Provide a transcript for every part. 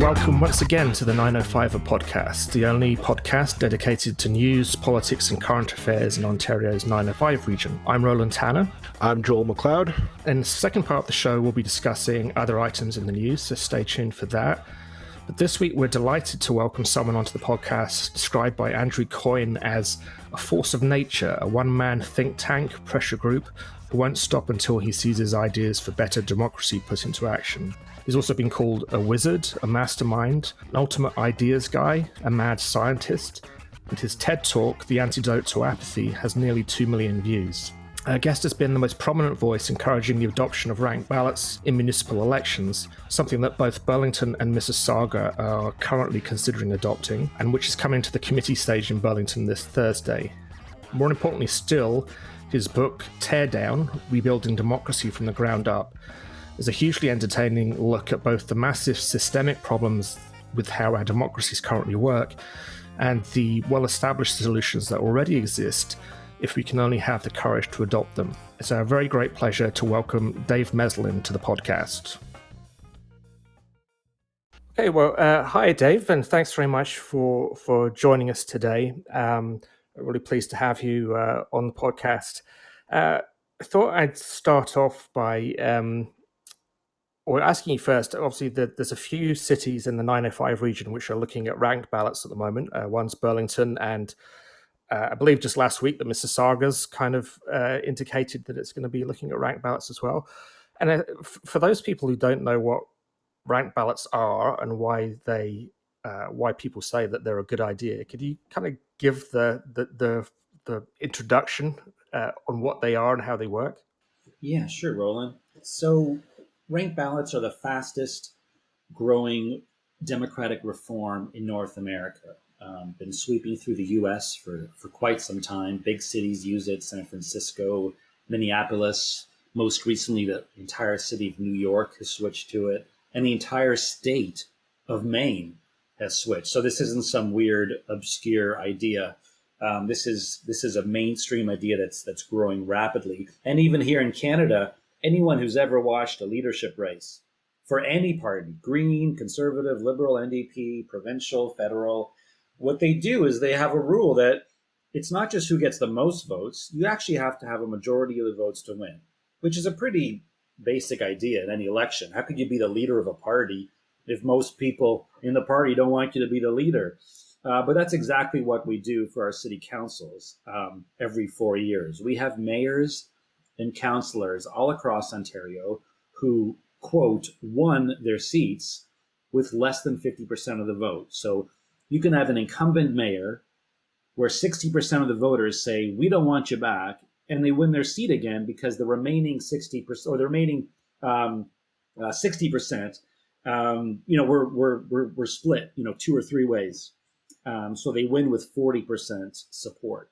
welcome once again to the 905er podcast, the only podcast dedicated to news, politics and current affairs in Ontario's 905 region. I'm Roland Tanner. I'm Joel McLeod. In the second part of the show, we'll be discussing other items in the news, so stay tuned for that. But this week, we're delighted to welcome someone onto the podcast described by Andrew Coyne as a force of nature, a one-man think tank pressure group who won't stop until he sees his ideas for better democracy put into action. He's also been called a wizard, a mastermind, an ultimate ideas guy, a mad scientist, and his TED Talk, The Antitdote to Apathy, has nearly 2 million views. Our guest has been the most prominent voice encouraging the adoption of ranked ballots in municipal elections, something that both Burlington and Mississauga are currently considering adopting, and which is coming to the committee stage in Burlington this Thursday. More importantly still, his book, Teardown, Rebuilding Democracy from the Ground Up, is a hugely entertaining look at both the massive systemic problems with how our democracies currently work and the well-established solutions that already exist if we can only have the courage to adopt them. It's a very great pleasure to welcome Dave Meslin to the podcast. Okay, well, hi Dave, and thanks very much for joining us today. I'm really pleased to have you on the podcast. I thought I'd start off by asking you first. Obviously, there's a few cities in the 905 region which are looking at ranked ballots at the moment. One's Burlington, and I believe just last week the Mississauga's kind of indicated that it's going to be looking at ranked ballots as well. And for those people who don't know what ranked ballots are and why people say that they're a good idea, could you kind of give the introduction on what they are and how they work? Yeah, sure, Roland. So ranked ballots are the fastest growing democratic reform in North America. Been sweeping through the U.S. for quite some time. Big cities use it: San Francisco, Minneapolis. Most recently, the entire city of New York has switched to it, and the entire state of Maine has switched. So this isn't some weird, obscure idea. This is a mainstream idea that's growing rapidly. And even here in Canada, anyone who's ever watched a leadership race for any party, Green, Conservative, Liberal, NDP, provincial, federal, what they do is they have a rule that it's not just who gets the most votes. You actually have to have a majority of the votes to win, which is a pretty basic idea in any election. How could you be the leader of a party if most people in the party don't want you to be the leader? But that's exactly what we do for our city councils every 4 years. We have mayors and councillors all across Ontario who, quote, won their seats with less than 50% of the vote. So you can have an incumbent mayor where 60% of the voters say, we don't want you back, and they win their seat again because the remaining 60% or the remaining 60%, we're split, 2 or 3 ways. So they win with 40% support.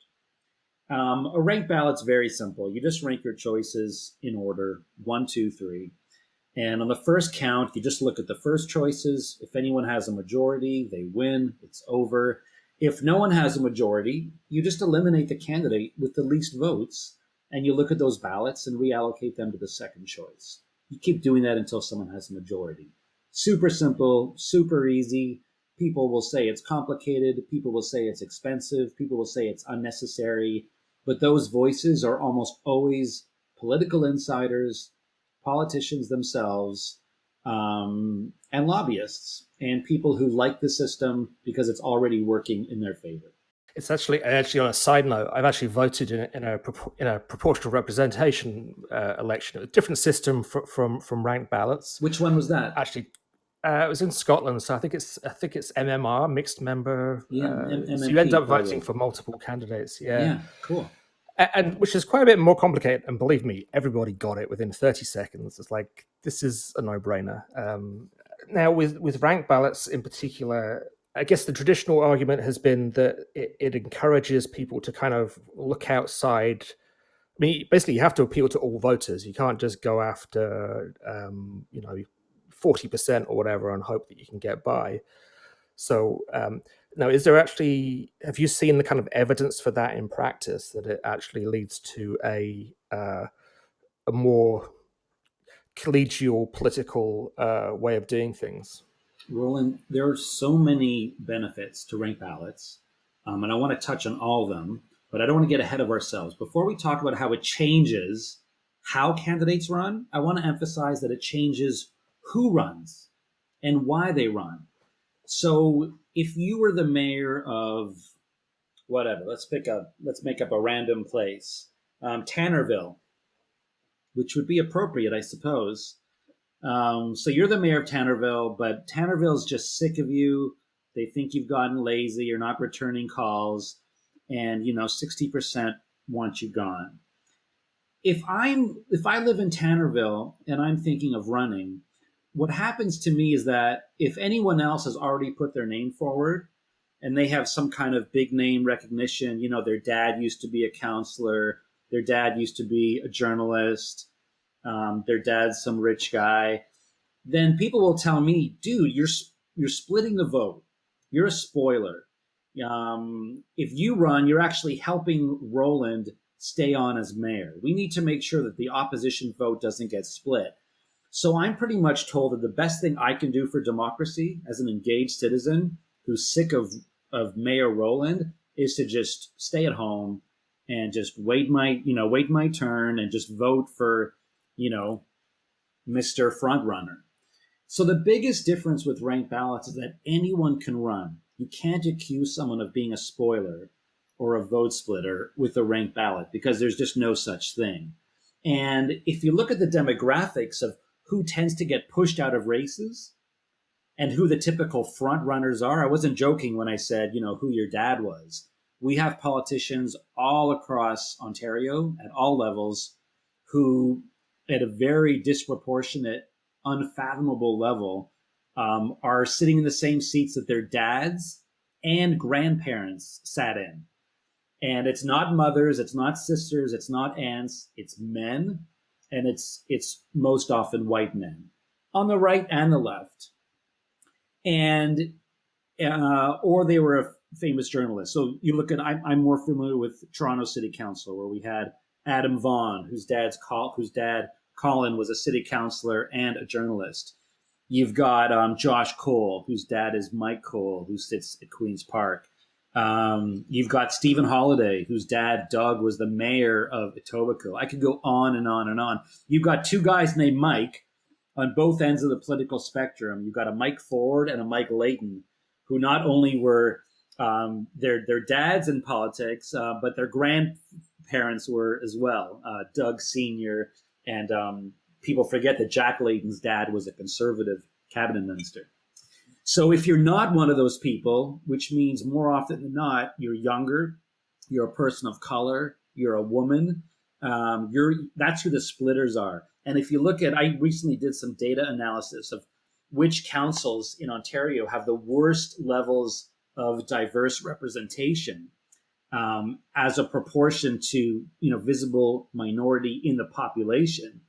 A ranked ballot's very simple. You just rank your choices in order, 1, 2, 3. And on the first count, you just look at the first choices. If anyone has a majority, they win. It's over. If no one has a majority, you just eliminate the candidate with the least votes, and you look at those ballots and reallocate them to the second choice. You keep doing that until someone has a majority. Super simple, super easy. People will say it's complicated. People will say it's expensive. People will say it's unnecessary. But those voices are almost always political insiders, politicians themselves, and lobbyists, and people who like the system because it's already working in their favor. It's actually on a side note, I've actually voted in a proportional representation election, a different system from ranked ballots. Which one was that? Actually, it was in Scotland, so I think it's MMR, mixed member. MMP, so you end up voting for multiple candidates. Yeah, cool. And which is quite a bit more complicated. And believe me, everybody got it within 30 seconds. It's like, this is a no-brainer. Now, with ranked ballots in particular, I guess the traditional argument has been that it encourages people to kind of look outside. I mean, basically, you have to appeal to all voters. You can't just go after, 40% or whatever and hope that you can get by. So now, have you seen the kind of evidence for that in practice, that it actually leads to a more collegial political way of doing things? Roland, there are so many benefits to ranked ballots, and I want to touch on all of them, but I don't want to get ahead of ourselves. Before we talk about how it changes how candidates run, I want to emphasize that it changes who runs and why they run. So if you were the mayor of whatever, let's make up a random place, Tannerville, which would be appropriate, I suppose. So you're the mayor of Tannerville, but Tannerville's just sick of you. They think you've gotten lazy, you're not returning calls, and 60% want you gone. If I live in Tannerville and I'm thinking of running, what happens to me is that if anyone else has already put their name forward and they have some kind of big name recognition, their dad used to be a counselor, their dad used to be a journalist, their dad's some rich guy, then people will tell me, dude, you're splitting the vote. You're a spoiler. If you run, you're actually helping Roland stay on as mayor. We need to make sure that the opposition vote doesn't get split. So I'm pretty much told that the best thing I can do for democracy as an engaged citizen who's sick of Mayor Roland is to just stay at home and just wait my turn and just vote for, Mr. Frontrunner. So the biggest difference with ranked ballots is that anyone can run. You can't accuse someone of being a spoiler or a vote splitter with a ranked ballot because there's just no such thing. And if you look at the demographics of who tends to get pushed out of races and who the typical front runners are, I wasn't joking when I said, who your dad was. We have politicians all across Ontario at all levels who, at a very disproportionate, unfathomable level, are sitting in the same seats that their dads and grandparents sat in. And it's not mothers, it's not sisters, it's not aunts, it's men, and it's most often white men on the right and the left. And or they were a famous journalist. So you look at, I'm more familiar with Toronto City Council, where we had Adam Vaughan, whose dad Colin was a city councillor and a journalist. You've got Josh Cole, whose dad is Mike Cole, who sits at Queen's Park. You've got Stephen Holiday, whose dad, Doug, was the mayor of Etobicoke. I could go on and on and on. You've got two guys named Mike on both ends of the political spectrum. You've got a Mike Ford and a Mike Layton, who not only were their dads in politics, but their grandparents were as well. Doug Sr. and people forget that Jack Layton's dad was a conservative cabinet minister. So if you're not one of those people, which means more often than not, you're younger, you're a person of color, you're a woman, that's who the splitters are. And if you look at, I recently did some data analysis of which councils in Ontario have the worst levels of diverse representation as a proportion to, visible minority in the population.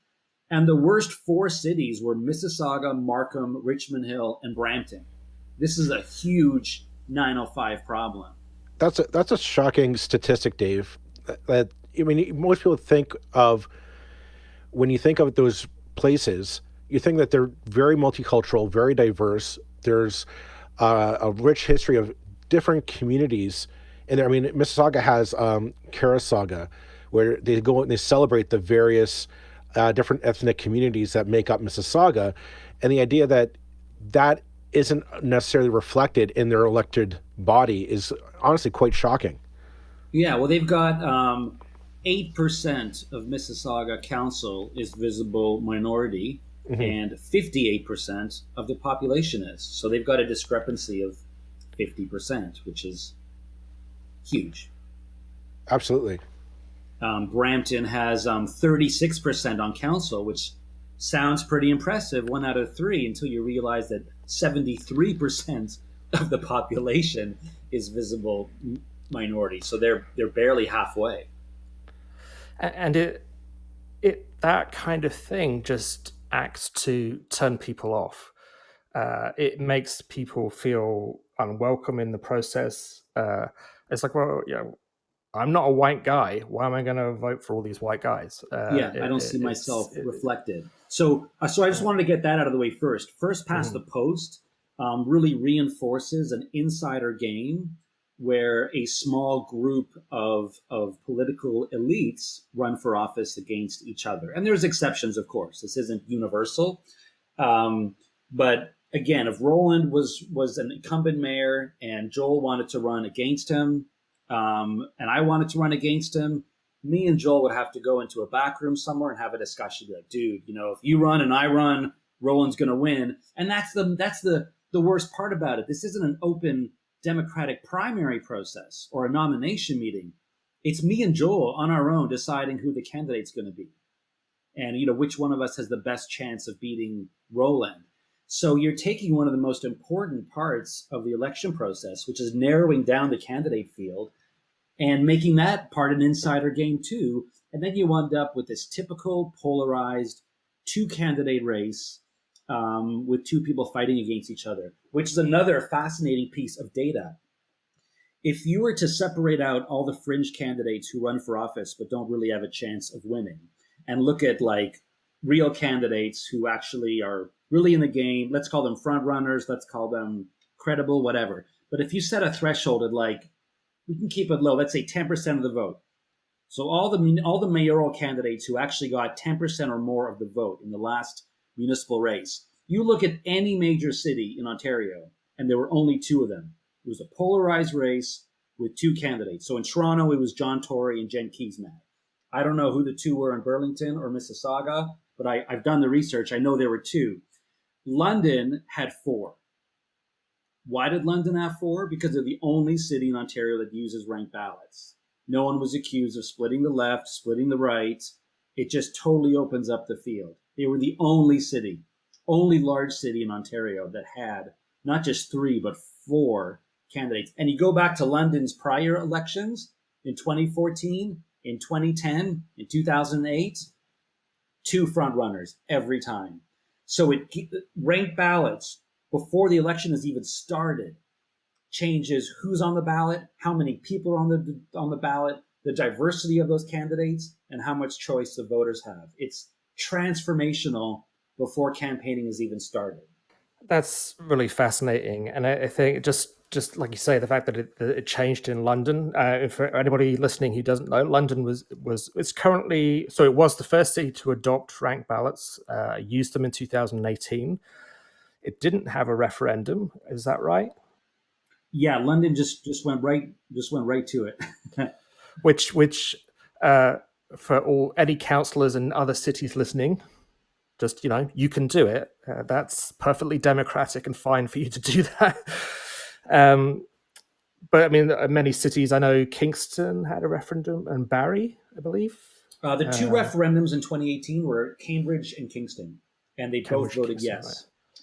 And the worst four cities were Mississauga, Markham, Richmond Hill, and Brampton. This is a huge 905 problem. That's a shocking statistic, Dave. Most people think of, when you think of those places, you think that they're very multicultural, very diverse. There's a rich history of different communities in there. Mississauga has Carasaga, where they go and they celebrate the various different ethnic communities that make up Mississauga, and the idea that isn't necessarily reflected in their elected body is honestly quite shocking. Yeah, well, they've got 8% of Mississauga Council is visible minority, mm-hmm. and 58% of the population is. So they've got a discrepancy of 50%, which is huge. Absolutely. Brampton has 36% on council, which sounds pretty impressive, 1 out of 3, until you realize that 73% of the population is visible minority. So they're barely halfway. And it that kind of thing just acts to turn people off. It makes people feel unwelcome in the process. It's like, well, I'm not a white guy. Why am I going to vote for all these white guys? I don't see myself reflected. So I just wanted to get that out of the way first. First past the post, really reinforces an insider game where a small group of political elites run for office against each other. And there's exceptions, of course. This isn't universal. But again, if Roland was an incumbent mayor and Joel wanted to run against him, and I wanted to run against him, me and Joel would have to go into a back room somewhere and have a discussion. Be like, dude, if you run and I run, Roland's going to win. And that's the worst part about it. This isn't an open democratic primary process or a nomination meeting. It's me and Joel on our own deciding who the candidate's going to be, and which one of us has the best chance of beating Roland. So you're taking one of the most important parts of the election process, which is narrowing down the candidate field and making that part an insider game too. And then you end up with this typical polarized two-candidate race with two people fighting against each other, which is another fascinating piece of data. If you were to separate out all the fringe candidates who run for office but don't really have a chance of winning, and look at like real candidates who actually are really in the game, let's call them front runners, let's call them credible, whatever. But if you set a threshold at like, we can keep it low, let's say 10% of the vote. So all the mayoral candidates who actually got 10% or more of the vote in the last municipal race, you look at any major city in Ontario, and there were only two of them. It was a polarized race with two candidates. So in Toronto, it was John Tory and Jen Keesmaat. I don't know who the two were in Burlington or Mississauga, but I've done the research. I know there were two. London had four. Why did London have four? Because they're the only city in Ontario that uses ranked ballots. No one was accused of splitting the left, splitting the right. It just totally opens up the field. They were the only large city in Ontario that had not just three, but four candidates. And you go back to London's prior elections in 2014, in 2010, in 2008, two front runners every time. So ranked ballots before the election has even started changes who's on the ballot, how many people are on the ballot, the diversity of those candidates, and how much choice the voters have. It's transformational before campaigning has even started. That's really fascinating, and I think just like you say, the fact that it changed in London. For anybody listening who doesn't know, London it's currently, so it was the first city to adopt ranked ballots. Used them in 2018. It didn't have a referendum. Is that right? Yeah, London just went right to it. which for any councillors in other cities listening, just you can do it. That's perfectly democratic and fine for you to do that. But I mean, many cities, I know Kingston had a referendum and Barrie, I believe. The two referendums in 2018 were Cambridge and Kingston, and they both voted yes. Right.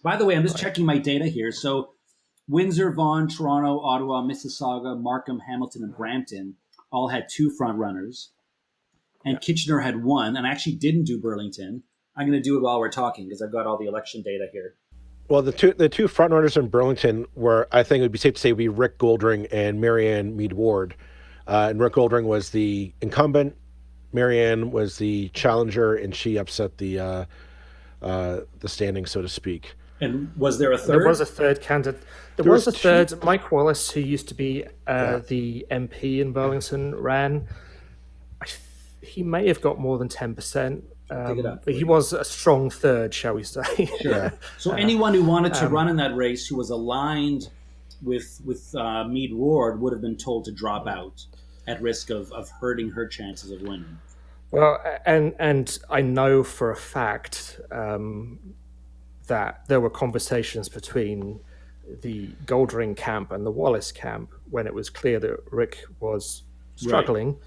By the way, I'm just checking my data here. So Windsor, Vaughan, Toronto, Ottawa, Mississauga, Markham, Hamilton, and Brampton all had two front runners, and Kitchener had one. And I actually didn't do Burlington. I'm going to do it while we're talking because I've got all the election data here. Well, the two front runners in Burlington were, I think it would be safe to say, would be Rick Goldring and Marianne Mead Ward. And Rick Goldring was the incumbent. Marianne was the challenger, and she upset the standing, so to speak. And was there a third? There was a third candidate. There was a third. Mike Wallace, who used to be the MP in Burlington, ran. He may have got more than 10%. But he was a strong third, shall we say. Sure. So anyone who wanted to run in that race who was aligned with Mead Ward would have been told to drop out at risk of hurting her chances of winning. Well, and I know for a fact that there were conversations between the Goldring camp and the Wallace camp when it was clear that Rick was struggling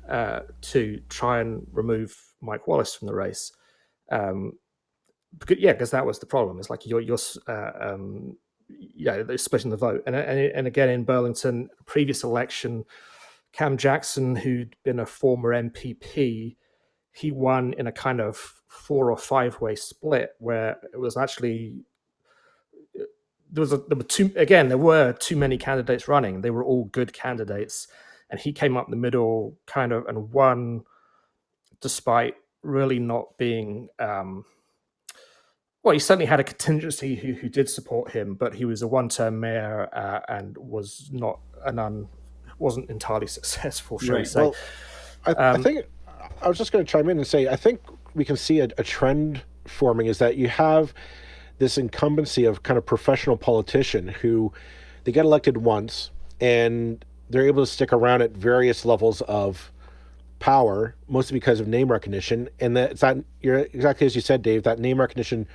to try and remove Mike Wallace from the race. Because that was the problem. It's like you're splitting the vote. And again, in Burlington, previous election, Cam Jackson, who'd been a former MPP, he won in a kind of 4 or 5 way split where it was actually there were too many candidates running. They were all good candidates, and he came up the middle kind of and won despite really not being Well, he certainly had a contingency who did support him, but he was a one-term mayor and wasn't entirely successful, shall we Right. say? Well, I think I was just going to chime in and say I think we can see a trend forming is that you have this incumbency of kind of professional politician who they get elected once and they're able to stick around at various levels of power, mostly because of name recognition. And you're exactly as you said, Dave, that name recognition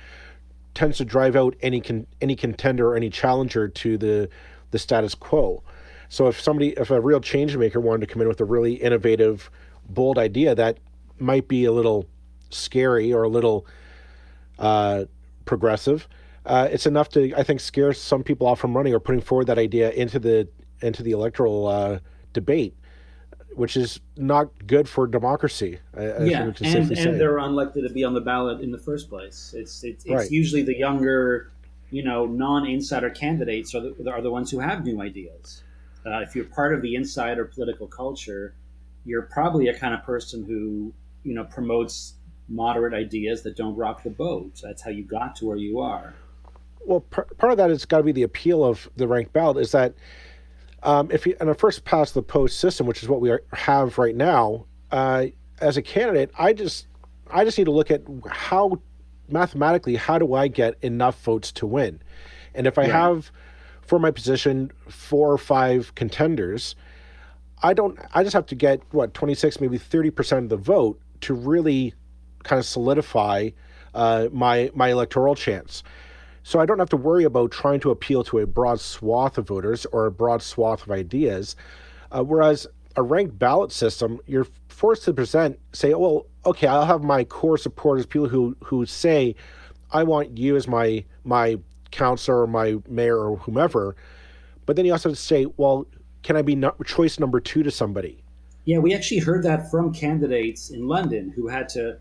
tends to drive out any contender or any challenger to the status quo. So if a real change maker wanted to come in with a really innovative, bold idea that might be a little scary or a little progressive, it's enough to, I think, scare some people off from running or putting forward that idea into the electoral debate, which is not good for democracy. I Yeah, think we can safely say. and they're unlikely to be on the ballot in the first place. It's Right. usually the younger, non-insider candidates are the ones who have new ideas. If you're part of the insider political culture, you're probably a kind of person who promotes moderate ideas that don't rock the boat. That's how you got to where you are. Well, part of that has got to be the appeal of the ranked ballot is that if you in a first past the post system, which is what have right now, as a candidate, I just need to look at how mathematically how do I get enough votes to win, and if I have for my position 4 or 5 contenders, I just have to get 26, maybe 30% of the vote to really kind of solidify my electoral chance. So I don't have to worry about trying to appeal to a broad swath of voters or a broad swath of ideas. Whereas a ranked ballot system, you're forced to say, well, okay, I'll have my core supporters, people who say, I want you as my counselor or my mayor or whomever. But then you also have to say, well, can I be choice number 2 to somebody? Yeah, we actually heard that from candidates in London who had to,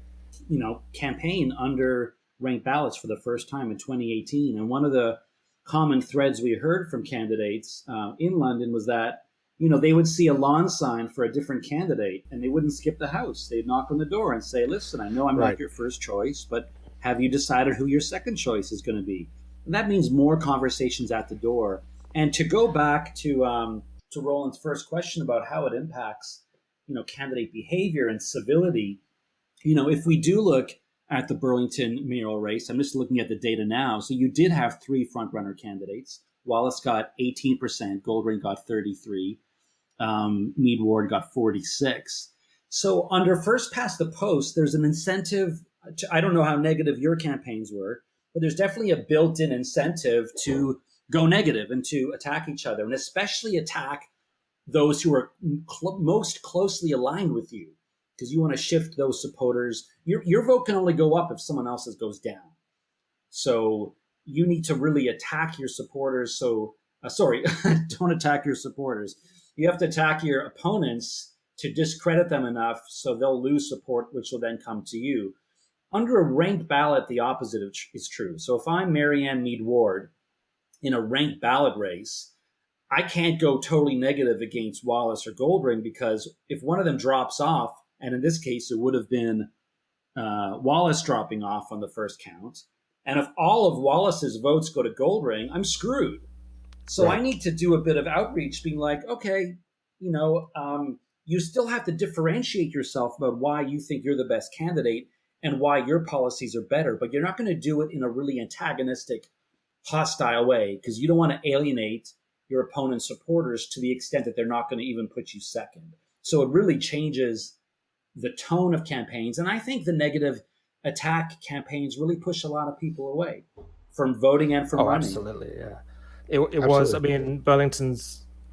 campaign under ranked ballots for the first time in 2018. And one of the common threads we heard from candidates in London was that, they would see a lawn sign for a different candidate and they wouldn't skip the house. They'd knock on the door and say, listen, I know I'm not your first choice, but have you decided who your second choice is going to be? And that means more conversations at the door. And to go back to Roland's first question about how it impacts, candidate behavior and civility, if we do look at the Burlington mayoral race, I'm just looking at the data now. So you did have 3 frontrunner candidates. Wallace got 18%, Goldring got 33%, Mead Ward got 46%. So under first past the post, there's an incentive. I don't know how negative your campaigns were, but there's definitely a built-in incentive to go negative and to attack each other, and especially attack those who are most closely aligned with you, because you want to shift those supporters. Your vote can only go up if someone else's goes down. So you need to really attack your supporters. Don't attack your supporters. You have to attack your opponents to discredit them enough so they'll lose support, which will then come to you. Under a ranked ballot, the opposite is true. So if I'm Marianne Mead Ward in a ranked ballot race, I can't go totally negative against Wallace or Goldring, because if one of them drops off, and in this case, it would have been Wallace dropping off on the first count, and if all of Wallace's votes go to Goldring, I'm screwed. So I need to do a bit of outreach, being like, okay, you still have to differentiate yourself about why you think you're the best candidate and why your policies are better, but you're not going to do it in a really antagonistic, hostile way, because you don't want to alienate your opponent's supporters to the extent that they're not going to even put you second. So it really changes the tone of campaigns. And I think the negative attack campaigns really push a lot of people away from voting and from running. Absolutely, yeah. It was, I mean, Burlington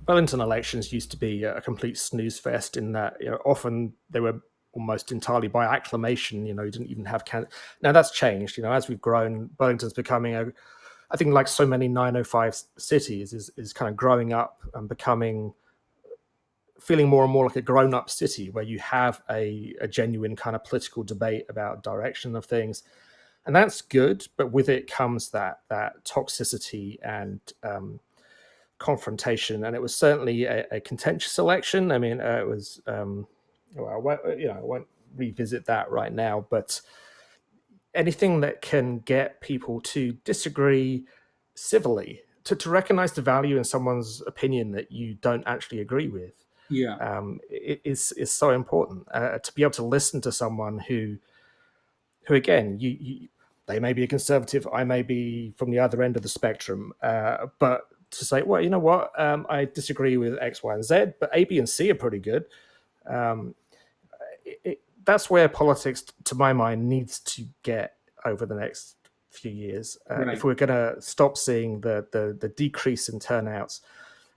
elections used to be a complete snooze fest in that often they were almost entirely by acclamation. You didn't even have now that's changed. As we've grown, Burlington's becoming I think like so many 905 cities is kind of growing up and feeling more and more like a grown-up city where you have a genuine kind of political debate about direction of things. And that's good, but with it comes that toxicity and confrontation. And it was certainly a contentious election. I mean, it was, I won't revisit that right now, but anything that can get people to disagree civilly, to recognize the value in someone's opinion that you don't actually agree with, Yeah. is so important. To be able to listen to someone who again, they may be a conservative, I may be from the other end of the spectrum, but to say, well, you know what, I disagree with X, Y, and Z, but A, B, and C are pretty good. Um, that's where politics, to my mind, needs to get over the next few years. Right. If we're going to stop seeing the decrease in turnouts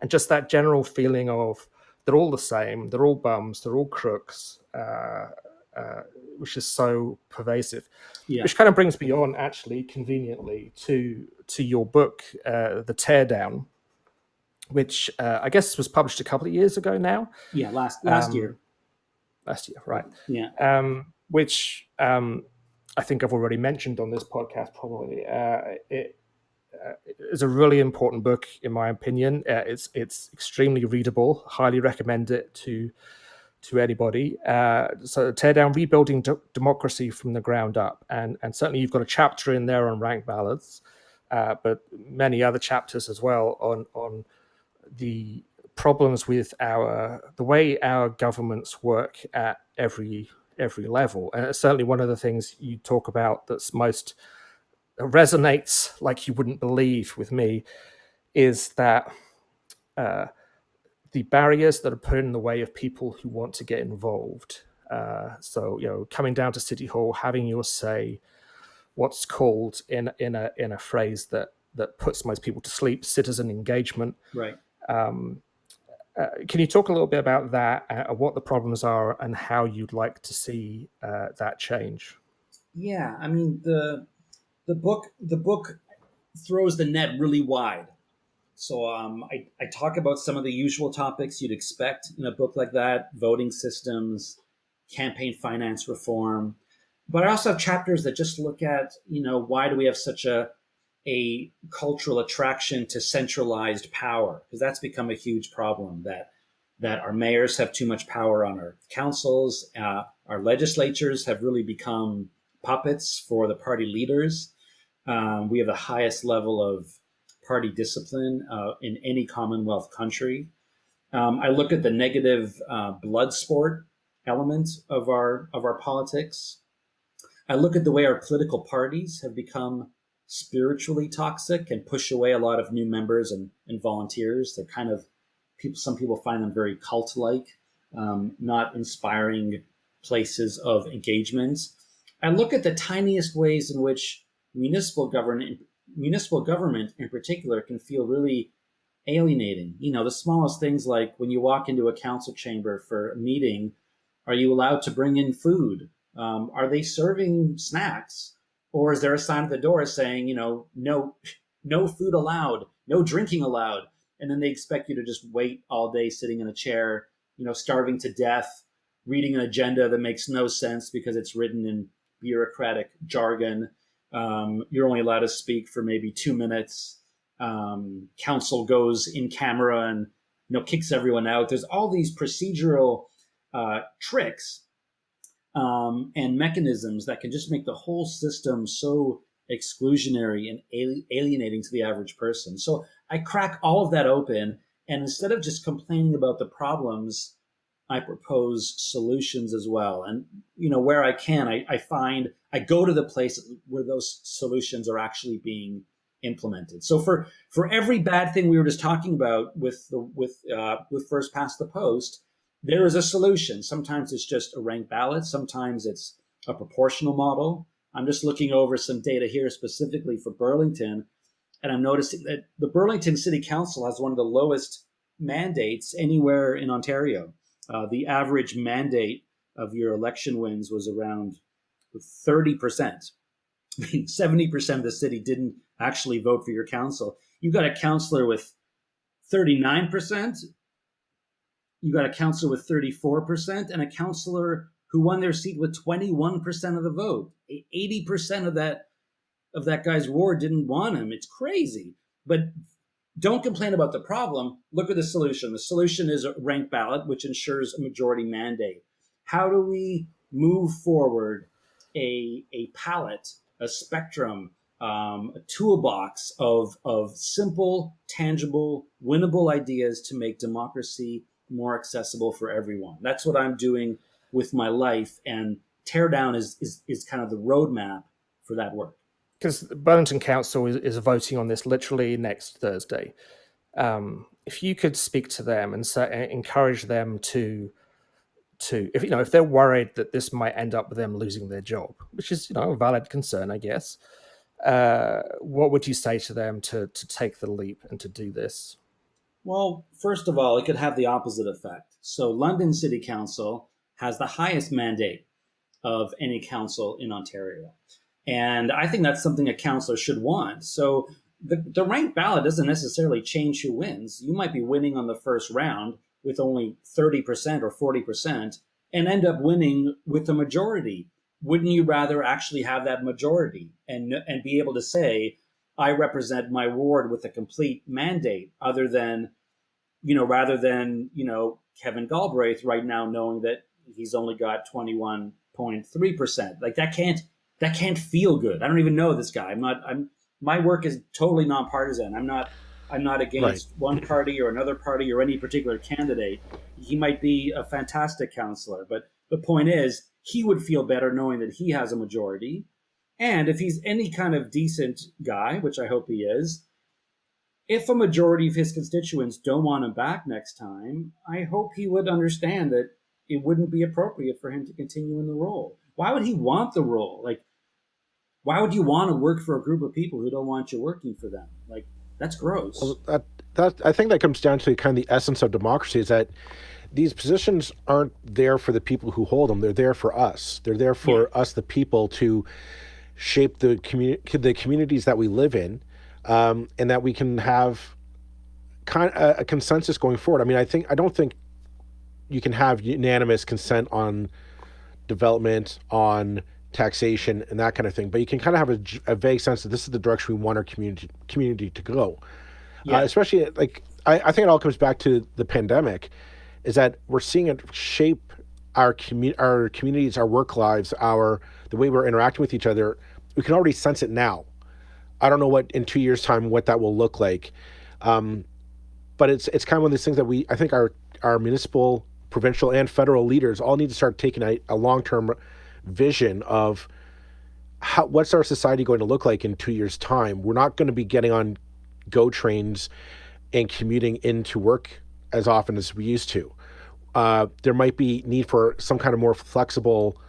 and just that general feeling of they're all the same, they're all bums, they're all crooks, which is so pervasive. Yeah. Which kind of brings me on, actually, conveniently, to your book, The Teardown, which I guess was published a couple of years ago now. Yeah, last year. Last year, right. Yeah. Which I think I've already mentioned on this podcast, probably. It is a really important book, in my opinion. It's extremely readable. Highly recommend it to anybody. So Teardown, Rebuilding Democracy from the Ground Up. And certainly you've got a chapter in there on ranked ballots, but many other chapters as well on the problems with the way our governments work at every level. And it's certainly one of the things you talk about that's most resonates like you wouldn't believe with me is that the barriers that are put in the way of people who want to get involved. So, coming down to City Hall, having your say, what's called in a phrase that puts most people to sleep, citizen engagement. Right. Can you talk a little bit about that, what the problems are, and how you'd like to see that change? Yeah, I mean the book throws the net really wide. So I talk about some of the usual topics you'd expect in a book like that: voting systems, campaign finance reform. But I also have chapters that just look at, why do we have such a cultural attraction to centralized power? Because that's become a huge problem, that our mayors have too much power on our councils. Our legislatures have really become puppets for the party leaders. We have the highest level of party discipline in any Commonwealth country. I look at the negative blood sport element of our politics. I look at the way our political parties have become spiritually toxic and push away a lot of new members and volunteers. They're kind of some people find them very cult-like, not inspiring places of engagement. I look at the tiniest ways in which municipal government in particular can feel really alienating. The smallest things, like when you walk into a council chamber for a meeting, are you allowed to bring in food? Are they serving snacks? Or is there a sign at the door saying, no food allowed, no drinking allowed? And then they expect you to just wait all day sitting in a chair, starving to death, reading an agenda that makes no sense because it's written in bureaucratic jargon. You're only allowed to speak for maybe 2 minutes. Council goes in camera and kicks everyone out. There's all these procedural tricks and mechanisms that can just make the whole system so exclusionary and alienating to the average person. So I crack all of that open, and instead of just complaining about the problems, I propose solutions as well. And where I can, I go to the places where those solutions are actually being implemented. So for every bad thing we were just talking about with first past the post, there is a solution. Sometimes it's just a ranked ballot. Sometimes it's a proportional model. I'm just looking over some data here specifically for Burlington, and I'm noticing that the Burlington City Council has one of the lowest mandates anywhere in Ontario. The average mandate of your election wins was around 30%. 70% of the city didn't actually vote for your council. You got a councillor with 39%. You got a councillor with 34%, and a councillor who won their seat with 21% of the vote. 80% of that guy's ward didn't want him. It's crazy. But don't complain about the problem. Look at the solution. The solution is a ranked ballot, which ensures a majority mandate. How do we move forward a palette, a spectrum, a toolbox of simple, tangible, winnable ideas to make democracy more accessible for everyone. That's what I'm doing with my life, and Teardown is kind of the roadmap for that work. Because Burlington Council is voting on this literally next Thursday. If you could speak to them and encourage them to if they're worried that this might end up with them losing their job, which is a valid concern, I guess. What would you say to them to take the leap and to do this? Well, first of all, it could have the opposite effect. So London City Council has the highest mandate of any council in Ontario. And I think that's something a councillor should want. So the ranked ballot doesn't necessarily change who wins. You might be winning on the first round with only 30% or 40% and end up winning with a majority. Wouldn't you rather actually have that majority and be able to say, I represent my ward with a complete mandate, rather than Kevin Galbraith right now knowing that he's only got 21.3%. Like that can't feel good. I don't even know this guy. My work is totally nonpartisan. I'm not against one party or another party or any particular candidate. He might be a fantastic counselor, but the point is he would feel better knowing that he has a majority. And if he's any kind of decent guy, which I hope he is, if a majority of his constituents don't want him back next time, I hope he would understand that it wouldn't be appropriate for him to continue in the role. Why would he want the role? Like, why would you want to work for a group of people who don't want you working for them? Like, that's gross. Well, I think that comes down to kind of the essence of democracy, is that these positions aren't there for the people who hold them. They're there for us. They're there for us, the people, to shape the communities that we live in, and that we can have kind of a consensus going forward. I mean, I don't think you can have unanimous consent on development, on taxation, and that kind of thing, but you can kind of have a vague sense that this is the direction we want our community to go. Especially, like, I think it all comes back to the pandemic, is that we're seeing it shape our communities, our work lives, the way we're interacting with each other. We can already sense it now. I don't know what in 2 years' time what that will look like, but it's kind of one of these things that I think our municipal, provincial, and federal leaders all need to start taking a long-term vision of what's our society going to look like in 2 years' time. We're not going to be getting on GO trains and commuting into work as often as we used to. There might be need for some kind of more flexible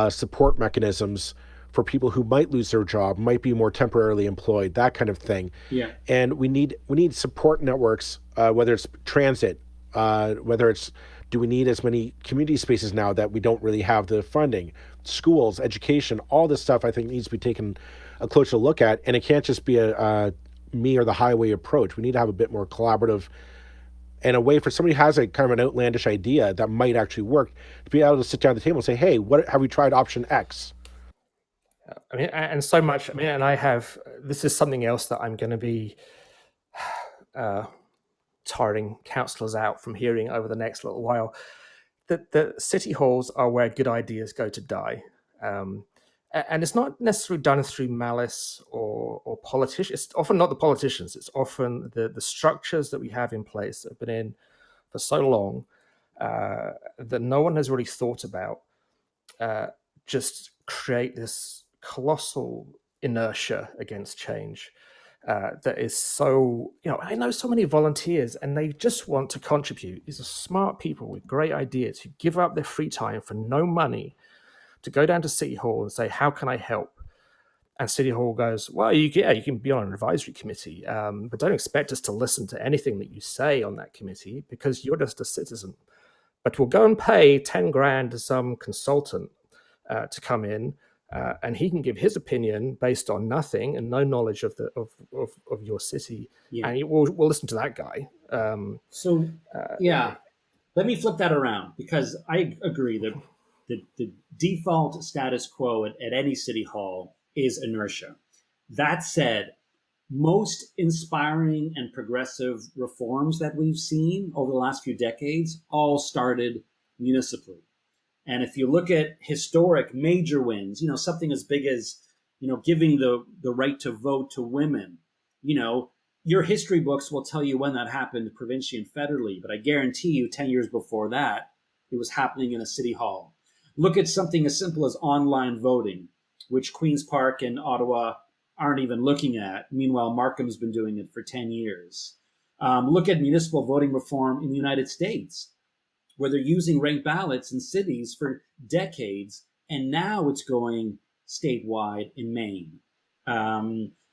support mechanisms for people who might lose their job, might be more temporarily employed, that kind of thing. Yeah. And we need support networks, whether it's transit, whether it's, do we need as many community spaces now that we don't really have the funding, schools, education, all this stuff I think needs to be taken a closer look at. And it can't just be a me or the highway approach. We need to have a bit more collaborative, and a way for somebody who has a kind of an outlandish idea that might actually work to be able to sit down at the table and say, hey, what have we tried option X? I mean, and so much. I mean, and this is something else that I'm going to be tiring councillors out from hearing over the next little while. That the city halls are where good ideas go to die. And it's not necessarily done through malice or politicians. It's often not the politicians. It's often the structures that we have in place that have been in for so long that no one has really thought about, just create this colossal inertia against change that is so, I know so many volunteers and they just want to contribute. These are smart people with great ideas who give up their free time for no money to go down to City Hall and say, how can I help? And City Hall goes, well, you can be on an advisory committee, but don't expect us to listen to anything that you say on that committee because you're just a citizen. But we'll go and pay 10 grand to some consultant to come in, and he can give his opinion based on nothing and no knowledge of your city. Yeah. And we'll listen to that guy. Let me flip that around, because I agree that the default status quo at any city hall is inertia. That said, most inspiring and progressive reforms that we've seen over the last few decades all started municipally. And if you look at historic major wins, something as big as, giving the right to vote to women, your history books will tell you when that happened provincially and federally, but I guarantee you 10 years before that, it was happening in a city hall. Look at something as simple as online voting, which Queen's Park and Ottawa aren't even looking at. Meanwhile, Markham's been doing it for 10 years. Look at municipal voting reform in the United States, where they're using ranked ballots in cities for decades, and now it's going statewide in Maine.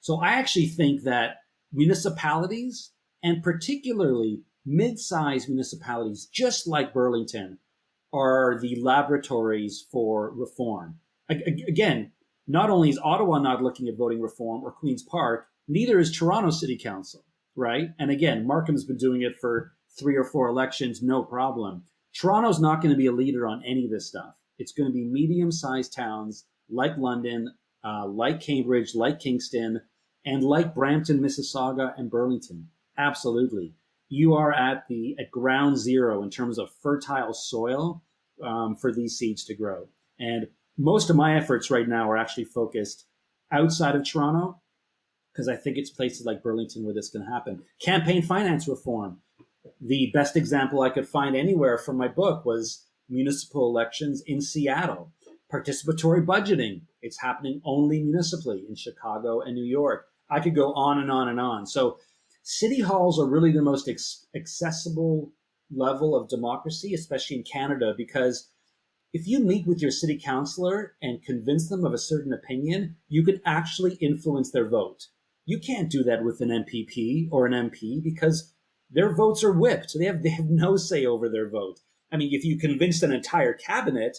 So I actually think that municipalities, and particularly mid-sized municipalities, just like Burlington, are the laboratories for reform. Again, not only is Ottawa not looking at voting reform or Queen's Park, neither is Toronto City Council, right? And again, Markham's been doing it for 3 or 4 elections, no problem. Toronto's not going to be a leader on any of this stuff. It's going to be medium-sized towns like London, like Cambridge, like Kingston, and like Brampton, Mississauga, and Burlington. Absolutely. You are at ground zero in terms of fertile soil for these seeds to grow. And most of my efforts right now are actually focused outside of Toronto, because I think it's places like Burlington where this can happen. Campaign finance reform. The best example I could find anywhere from my book was municipal elections in Seattle. Participatory budgeting. It's happening only municipally in Chicago and New York. I could go on and on and on. So city halls are really the most accessible level of democracy, especially in Canada, because if you meet with your city councillor and convince them of a certain opinion, you can actually influence their vote. You can't do that with an MPP or an MP because their votes are whipped. They have no say over their vote. I mean, if you convinced an entire cabinet,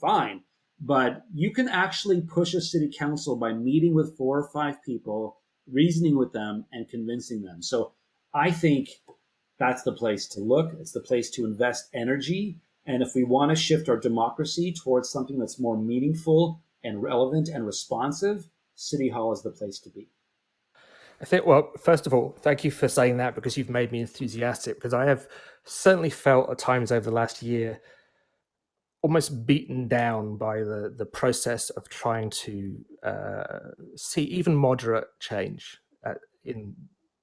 fine. But you can actually push a city council by meeting with 4 or 5 people, reasoning with them, and convincing them. So I think that's the place to look. It's the place to invest energy. And if we want to shift our democracy towards something that's more meaningful and relevant and responsive, City Hall is the place to be. I think, well, first of all, thank you for saying that, because you've made me enthusiastic, because I have certainly felt at times over the last year almost beaten down by the process of trying to see even moderate change in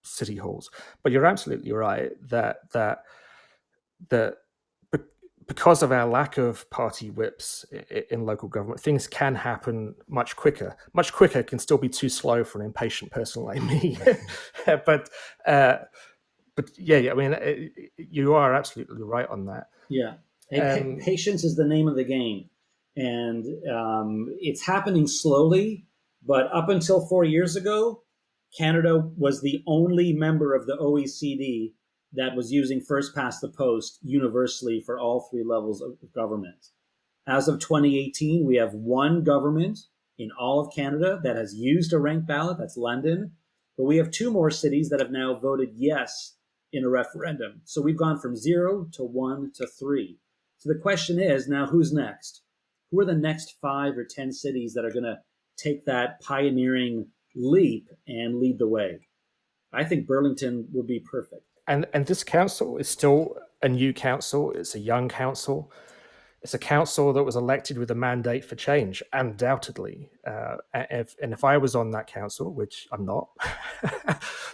city halls. But you're absolutely right that because of our lack of party whips in local government, things can happen much quicker. Much quicker can still be too slow for an impatient person like me. but yeah, I mean, you are absolutely right on that. Yeah. Patience is the name of the game. And it's happening slowly, but up until 4 years ago, Canada was the only member of the OECD that was using first past the post universally for all 3 levels of government. As of 2018, we have 1 government in all of Canada that has used a ranked ballot, that's London, but we have 2 more cities that have now voted yes in a referendum. So we've gone from 0 to 1 to 3. So the question is now, who's next? Who are the next 5 or 10 cities that are going to take that pioneering leap and lead the way? I think Burlington would be perfect. And this council is still a new council. It's a young council. It's a council that was elected with a mandate for change, undoubtedly. And if I was on that council, which I'm not,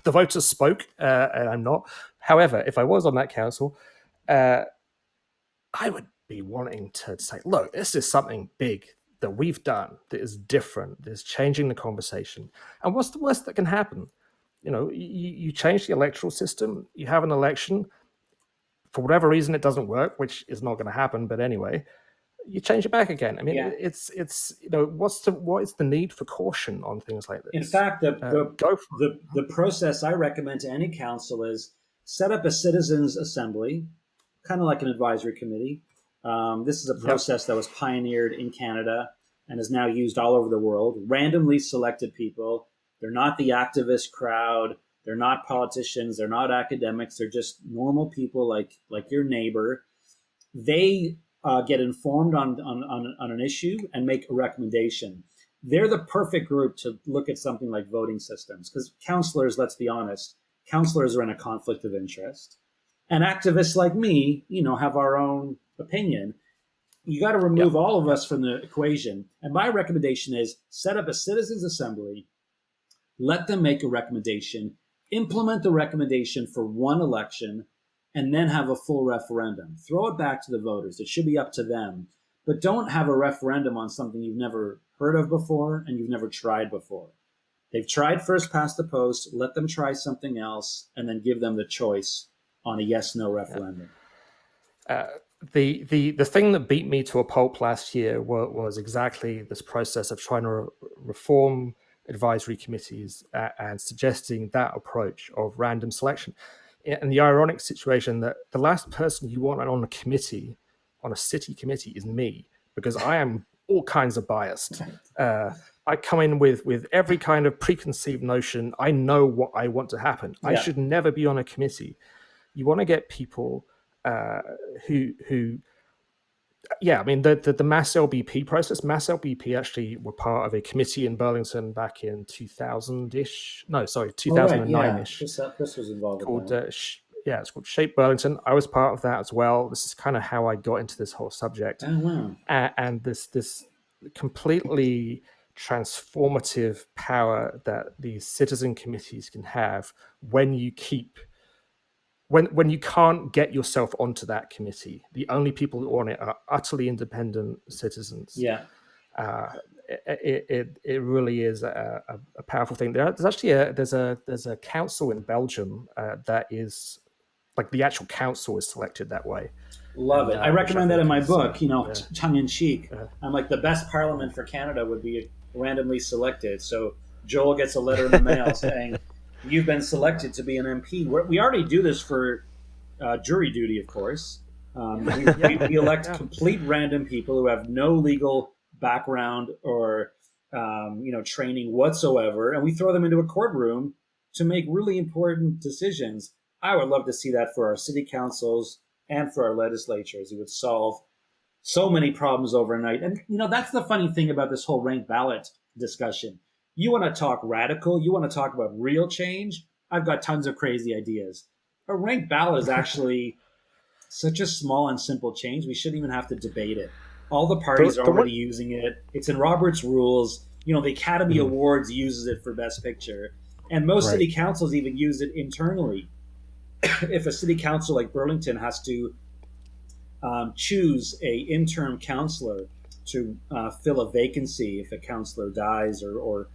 the voters spoke, and I'm not. However, if I was on that council, I would be wanting to say, look, this is something big that we've done that is different, that is changing the conversation. And what's the worst that can happen? You know, you change the electoral system, you have an election, for whatever reason it doesn't work, which is not going to happen, but anyway, you change it back again. I mean, it's you know, what is the need for caution on things like this? In fact, the process I recommend to any council is set up a citizens assembly, kind of like an advisory committee. This is a process that was pioneered in Canada and is now used all over the world. Randomly selected people. They're not the activist crowd. They're not politicians. They're not academics. They're just normal people like your neighbor. They get informed on an issue and make a recommendation. They're the perfect group to look at something like voting systems, because counselors, let's be honest, counselors are in a conflict of interest. And activists like me, have our own opinion. You got to remove all of us from the equation. And my recommendation is set up a citizens assembly, let them make a recommendation, implement the recommendation for one election, and then have a full referendum. Throw it back to the voters. It should be up to them. But don't have a referendum on something you've never heard of before and you've never tried before. They've tried first past the post, let them try something else, and then give them the choice on a yes-no referendum. The thing that beat me to a pulp last year was exactly this process of trying to reform advisory committees and suggesting that approach of random selection. And the ironic situation that the last person you want on a committee, on a city committee, is me, because I am all kinds of biased. I come in with every kind of preconceived notion. I know what I want to happen. I should never be on a committee. You want to get people who I mean, the Mass LBP process. Mass LBP actually were part of a committee in Burlington back in 2000-ish. No, sorry, 2009-ish. This was involved called with that. it's called Shape Burlington. I was part of that as well. This is kind of how I got into this whole subject. Oh, wow. And this completely transformative power that these citizen committees can have when you can't get yourself onto that committee. The only people who are on it are utterly independent citizens. Yeah. It really is a powerful thing. There's actually there's a council in Belgium that is like the actual council is selected that way. Love it. I recommend that in my book, tongue in cheek. I'm like, the best parliament for Canada would be randomly selected. So Joel gets a letter in the mail saying, you've been selected to be an MP. We already do this for jury duty, of course. We elect complete random people who have no legal background or training whatsoever, and we throw them into a courtroom to make really important decisions. I would love to see that for our city councils and for our legislatures. It would solve so many problems overnight. And that's the funny thing about this whole ranked ballot discussion. You want to talk radical, you want to talk about real change, I've got tons of crazy ideas. A ranked ballot is actually such a small and simple change, we shouldn't even have to debate it. All the parties are already using it. It's in Robert's rules. The Academy Awards uses it for Best Picture. And most city councils even use it internally. If a city council like Burlington has to choose a interim councillor to fill a vacancy if a councillor dies or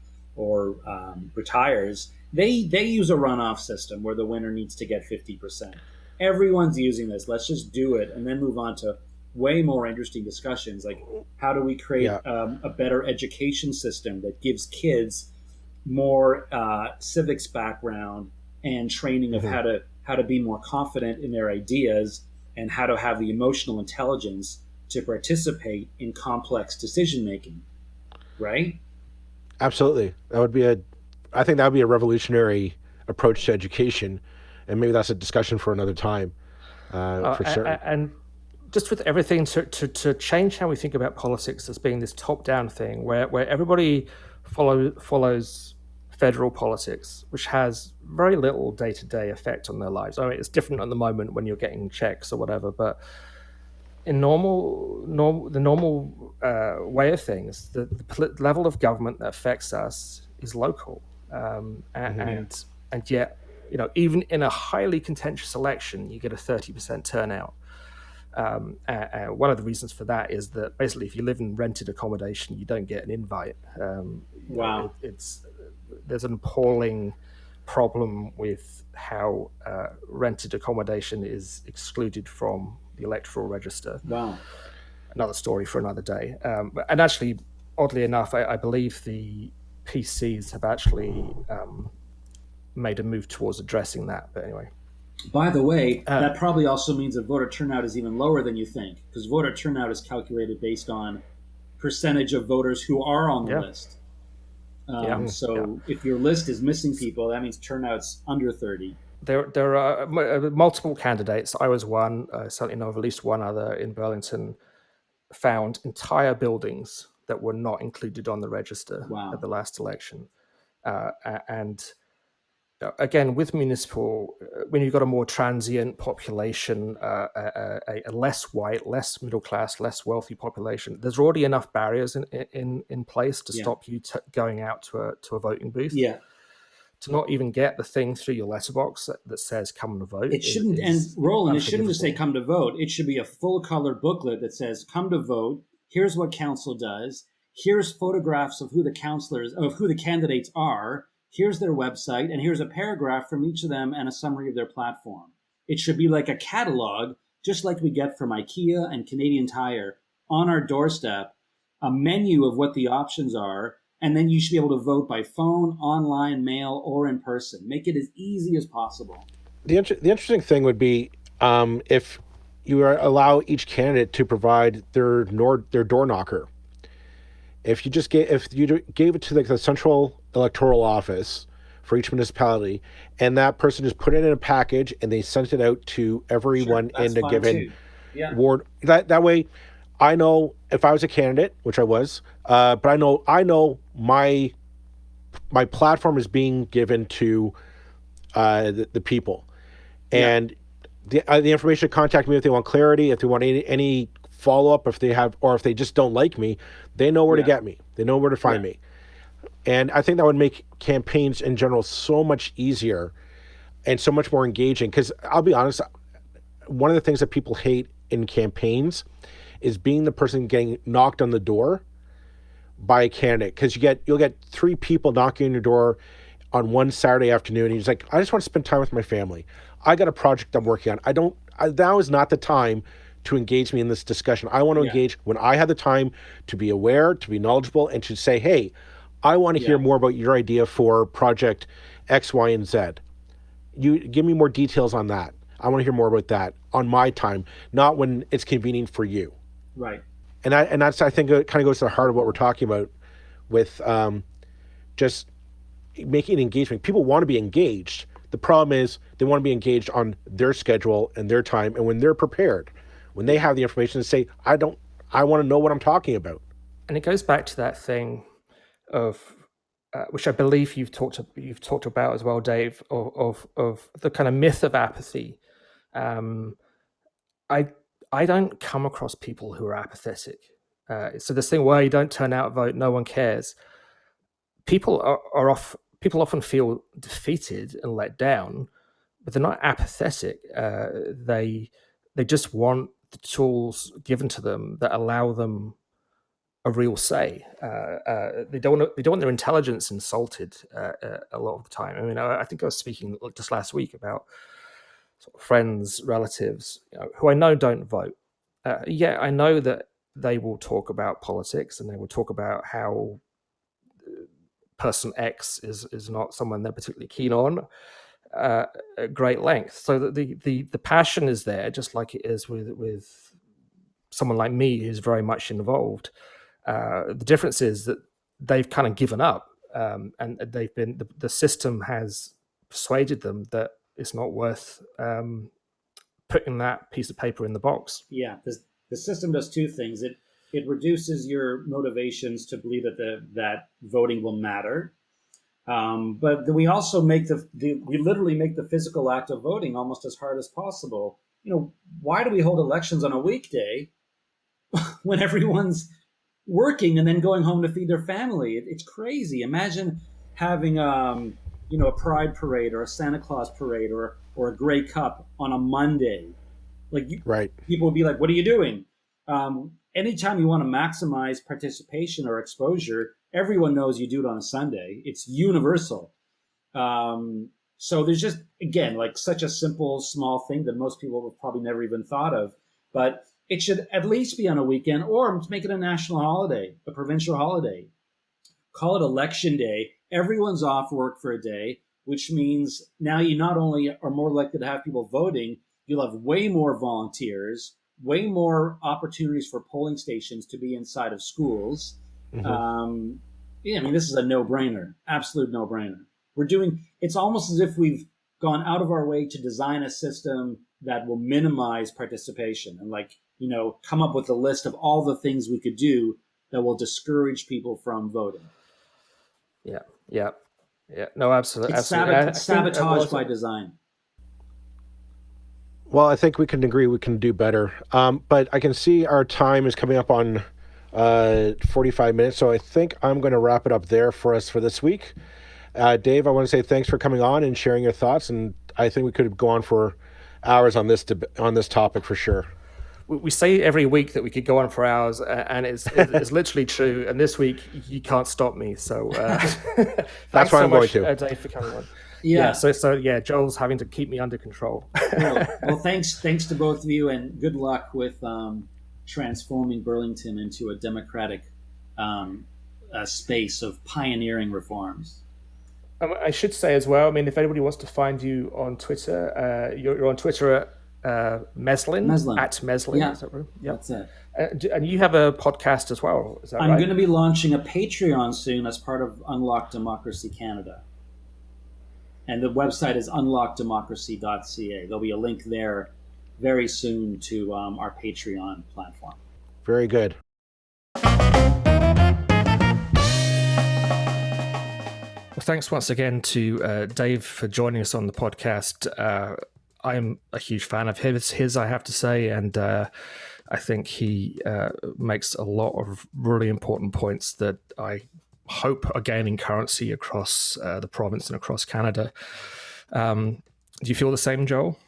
retires, they use a runoff system where the winner needs to get 50%. Everyone's using this. Let's just do it and then move on to way more interesting discussions, like how do we create a better education system that gives kids more civics background and training of how to be more confident in their ideas and how to have the emotional intelligence to participate in complex decision making, right? Absolutely. I think that would be a revolutionary approach to education, and maybe that's a discussion for another time, for certain. And just with everything to change how we think about politics as being this top-down thing, where everybody follows federal politics, which has very little day-to-day effect on their lives. I mean, it's different at the moment when you're getting checks or whatever, but in the normal way of things, the level of government that affects us is local, and yet, even in a highly contentious election, you get a 30% turnout. One of the reasons for that is that basically, if you live in rented accommodation, you don't get an invite. Wow. There's an appalling problem with how rented accommodation is excluded from the electoral register. Wow. Another story for another day. And actually, oddly enough, I believe the PCs have actually made a move towards addressing that. But anyway. By the way, that probably also means that voter turnout is even lower than you think, because voter turnout is calculated based on percentage of voters who are on the list. So if your list is missing people, that means turnout's under 30. There are multiple candidates. I was one. I certainly know of at least one other in Burlington. Found entire buildings that were not included on the register at the last election, and again, with municipal, when you've got a more transient population, a less white, less middle class, less wealthy population, there's already enough barriers in place to stop you going out to a voting booth. Yeah. To not even get the thing through your letterbox that says "come to vote." It shouldn't, and Roland, it shouldn't just say "come to vote." It should be a full-color booklet that says "come to vote." Here's what council does. Here's photographs of who the candidates are. Here's their website, and here's a paragraph from each of them and a summary of their platform. It should be like a catalog, just like we get from IKEA and Canadian Tire on our doorstep, a menu of what the options are, and then you should be able to vote by phone, online, mail, or in person. Make it as easy as possible. The interesting thing would be if you allow each candidate to provide their door knocker. If you gave it to the central electoral office for each municipality, and that person just put it in a package and they sent it out to everyone in the given ward. That way, I know if I was a candidate, which I was, but I know my platform is being given to the people, and the information to contact me if they want clarity, if they want any follow up, if they just don't like me, they know where to get me. They know where to find me, and I think that would make campaigns in general so much easier and so much more engaging. Because I'll be honest, one of the things that people hate in campaigns is being the person getting knocked on the door by a candidate, because you'll get 3 people knocking on your door on one Saturday afternoon, and he's like, I just want to spend time with my family. I got a project I'm working on. Now is not the time to engage me in this discussion. I want to engage when I have the time to be aware, to be knowledgeable, and to say, hey, I want to hear more about your idea for project X, Y, and Z. You give me more details on that. I want to hear more about that on my time, not when it's convenient for you. Right. And that's, I think, it kind of goes to the heart of what we're talking about with just making engagement. People want to be engaged. The problem is they want to be engaged on their schedule and their time, and when they're prepared, when they have the information to say, I want to know what I'm talking about. And it goes back to that thing of which I believe you've talked about as well, Dave, of the kind of myth of apathy. I don't come across people who are apathetic. So this thing where you don't turn out, vote, no one cares. People often feel defeated and let down, but they're not apathetic. They just want the tools given to them that allow them a real say. They don't want their intelligence insulted a lot of the time. I mean, I think I was speaking just last week about sort of friends, relatives, who I know don't vote. I know that they will talk about politics and they will talk about how person X is not someone they're particularly keen on at great length. So that the passion is there, just like it is with someone like me who's very much involved. The difference is that they've kind of given up, and they've been the system has persuaded them that it's not worth putting that piece of paper in the box. Yeah, the system does 2 things. It reduces your motivations to believe that voting will matter, but then we also we literally make the physical act of voting almost as hard as possible. Why do we hold elections on a weekday when everyone's working and then going home to feed their family? It's crazy. Imagine having a pride parade or a Santa Claus parade or a Grey Cup on a Monday. People would be like, what are you doing? Anytime you want to maximize participation or exposure, everyone knows you do it on a Sunday. It's universal. So there's just, again, like such a simple, small thing that most people have probably never even thought of. But it should at least be on a weekend, or make it a national holiday, a provincial holiday. Call it election day. Everyone's off work for a day, which means now you not only are more likely to have people voting, you'll have way more volunteers, way more opportunities for polling stations to be inside of schools. Mm-hmm. This is a no-brainer, absolute no-brainer. It's almost as if we've gone out of our way to design a system that will minimize participation and come up with a list of all the things we could do that will discourage people from voting. Yeah. Yeah, no, absolutely, It's absolutely. I think it sabotage was. by design. Well, I think we can agree we can do better. But I can see our time is coming up on 45 minutes, so I think I'm going to wrap it up there for us for this week. Dave, I want to say thanks for coming on and sharing your thoughts, and I think we could go on for hours on this topic for sure. We say every week that we could go on for hours, and it's literally true. And this week, you can't stop me. So That's why I'm going to. Dave, for coming on. Yeah. So yeah, Joel's having to keep me under control. Well, thanks to both of you, and good luck with transforming Burlington into a democratic space of pioneering reforms. I should say as well, I mean, if anybody wants to find you on Twitter, you're on Twitter at Meslin. At Meslin. Yeah, is that right? That's it. And you have a podcast as well, is that right? I'm going to be launching a Patreon soon as part of Unlock Democracy Canada. And the website is unlockdemocracy.ca. There'll be a link there very soon to our Patreon platform. Very good. Well, thanks once again to Dave for joining us on the podcast. I'm a huge fan of his, I have to say, and I think he makes a lot of really important points that I hope are gaining currency across the province and across Canada. Do you feel the same, Joel?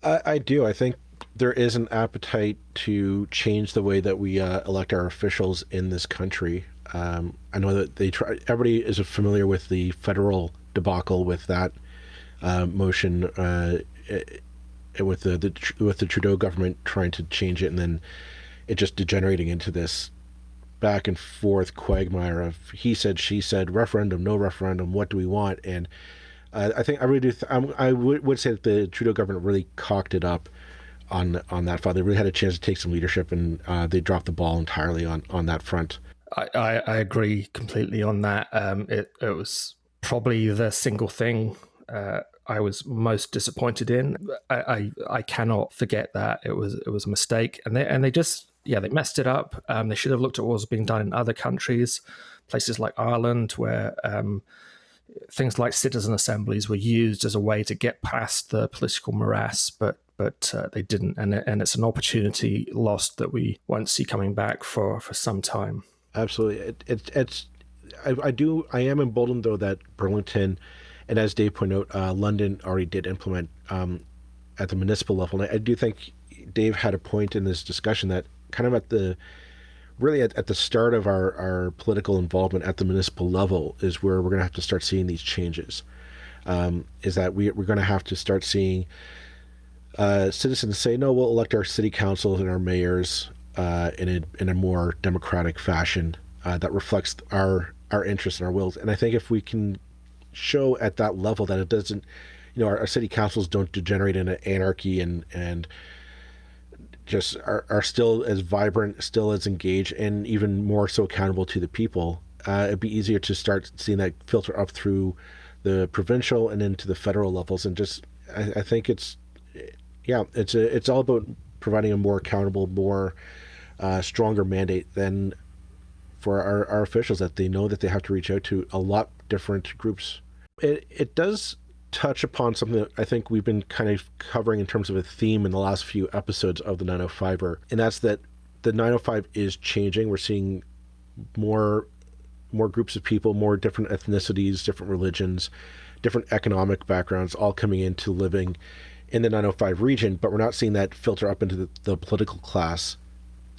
I do. I think there is an appetite to change the way that we elect our officials in this country. I know that they try. Everybody is familiar with the federal debacle with that motion, with the Trudeau government trying to change it, and then it just degenerating into this back and forth quagmire of he said, she said, referendum, no referendum, what do we want? And I think I really do. I would say that the Trudeau government really cocked it up on that file. They really had a chance to take some leadership, and they dropped the ball entirely on that front. I agree completely on that. It was probably the single thing I was most disappointed in. I cannot forget that it was a mistake, and they just they messed it up. They should have looked at what was being done in other countries, places like Ireland, where things like citizen assemblies were used as a way to get past the political morass, but they didn't, and it's an opportunity lost that we won't see coming back for some time. Absolutely. I am emboldened though that Burlington, and as Dave pointed out, London already did implement at the municipal level. And I do think Dave had a point in this discussion that kind of at the start of our political involvement at the municipal level is where we're going to have to start seeing these changes. Is that we're going to have to start seeing citizens say, no, we'll elect our city councils and our mayors in a more democratic fashion that reflects our interests and our wills. And I think if we can show at that level that it doesn't, our city councils don't degenerate into anarchy and just are still as vibrant, still as engaged, and even more so accountable to the people, it'd be easier to start seeing that filter up through the provincial and into the federal levels. And just, I think it's all about providing a more accountable, more stronger mandate than for our officials, that they know that they have to reach out to a lot different groups. It does touch upon something that I think we've been kind of covering in terms of a theme in the last few episodes of the 905er, and that's that the 905 is changing. We're seeing more groups of people, more different ethnicities, different religions, different economic backgrounds, all coming into living in the 905 region, but we're not seeing that filter up into the political class